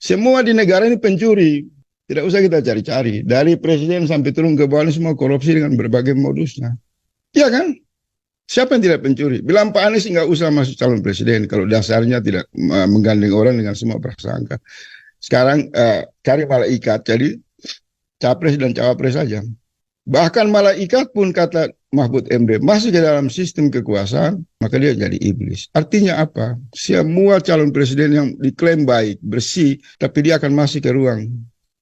Semua di negara ini pencuri. Tidak usah kita cari-cari. Dari presiden sampai turun ke bawah ini semua korupsi dengan berbagai modusnya. Iya kan? Siapa yang tidak pencuri? Bilang Pak Anies nggak usah masuk calon presiden kalau dasarnya tidak menggandeng orang dengan semua prasangka. Sekarang cari malaikat, jadi capres dan cawapres saja. Bahkan malaikat pun kata Mahfud MD masuk ke dalam sistem kekuasaan, maka dia jadi iblis. Artinya apa? Semua calon presiden yang diklaim baik, bersih, tapi dia akan masuk ke ruang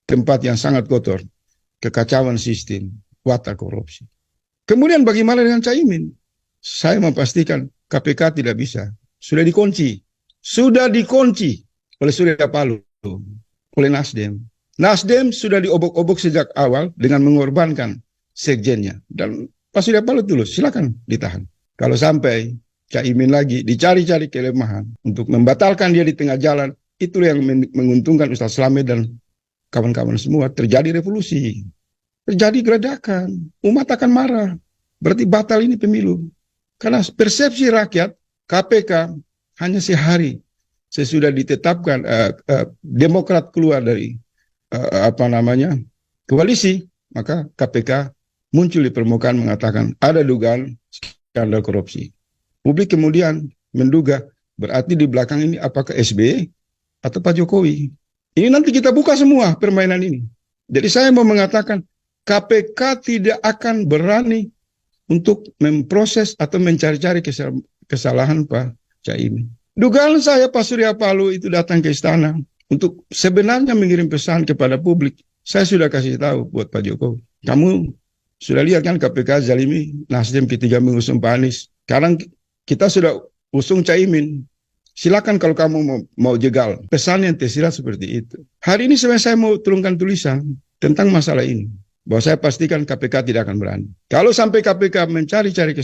tempat yang sangat kotor, kekacauan sistem, watak korupsi. Kemudian bagaimana dengan Caimin? Saya memastikan KPK tidak bisa. Sudah dikunci. Sudah dikunci oleh Surya Paloh, oleh Nasdem. Nasdem sudah diobok-obok sejak awal dengan mengorbankan sekjennya. Dan Pak Surya Paloh tulus, silakan ditahan. Kalau sampai Caimin lagi dicari-cari kelemahan untuk membatalkan dia di tengah jalan, itu yang menguntungkan Ustaz Slamet dan kawan-kawan semua. Terjadi revolusi, terjadi gerakan, umat akan marah. Berarti batal ini pemilu. Karena persepsi rakyat, KPK hanya sehari sesudah ditetapkan Demokrat keluar dari koalisi, maka KPK muncul di permukaan mengatakan ada dugaan skandal korupsi. Publik kemudian menduga berarti di belakang ini apakah SBY atau Pak Jokowi. Ini nanti kita buka semua permainan ini. Jadi saya mau mengatakan KPK tidak akan berani untuk memproses atau mencari-cari kesalahan Pak Caimin. Dugaan saya Pak Surya Paloh itu datang ke istana untuk sebenarnya mengirim pesan kepada publik. Saya sudah kasih tahu buat Pak Jokowi. Kamu sudah lihat kan KPK zalimi Nasdem ketika mengusung Pak Anies. Sekarang kita sudah usung Caimin. Silakan kalau kamu mau jegal. Pesan yang tersirat seperti itu. Hari ini sebenarnya saya mau turunkan tulisan tentang masalah ini. Bahwa saya pastikan KPK tidak akan berani. Kalau sampai KPK mencari-cari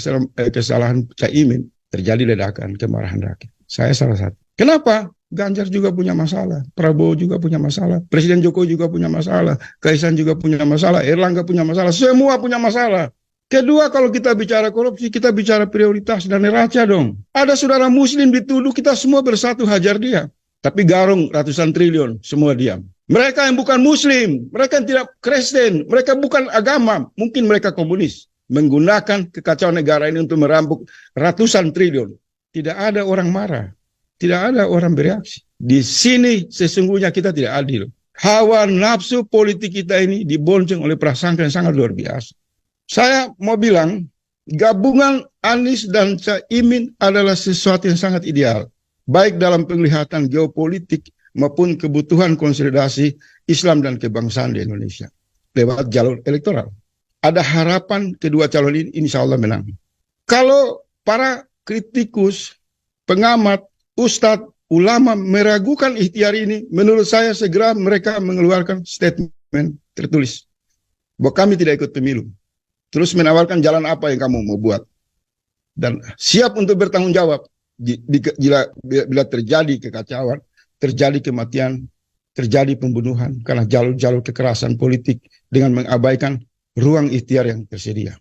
kesalahan Caimin, terjadi ledakan kemarahan rakyat. Saya salah satu. Kenapa? Ganjar juga punya masalah, Prabowo juga punya masalah, Presiden Jokowi juga punya masalah, Kaisang juga punya masalah, Erlangga punya masalah, semua punya masalah. Kedua, kalau kita bicara korupsi, kita bicara prioritas dan neraca dong. Ada saudara muslim dituduh, kita semua bersatu hajar dia. Tapi garung ratusan triliun, semua diam. Mereka yang bukan muslim, mereka yang tidak Kristen, mereka bukan agama, mungkin mereka komunis, menggunakan kekacauan negara ini untuk merampok ratusan triliun. Tidak ada orang marah, tidak ada orang bereaksi. Di sini sesungguhnya kita tidak adil. Hawa nafsu politik kita ini dibonceng oleh prasangka yang sangat luar biasa. Saya mau bilang, gabungan Anies dan Caimin adalah sesuatu yang sangat ideal. Baik dalam penglihatan geopolitik maupun kebutuhan konsolidasi Islam dan kebangsaan di Indonesia lewat jalur elektoral. Ada harapan kedua calon ini insya Allah menang. Kalau para kritikus, pengamat, ustadz, ulama meragukan ikhtiar ini, menurut saya segera mereka mengeluarkan statement tertulis bahwa kami tidak ikut pemilu. Terus menawarkan jalan apa yang kamu mau buat. Dan siap untuk bertanggung jawab bila terjadi kekacauan, terjadi kematian, terjadi pembunuhan karena jalur-jalur kekerasan politik dengan mengabaikan ruang ikhtiar yang tersedia.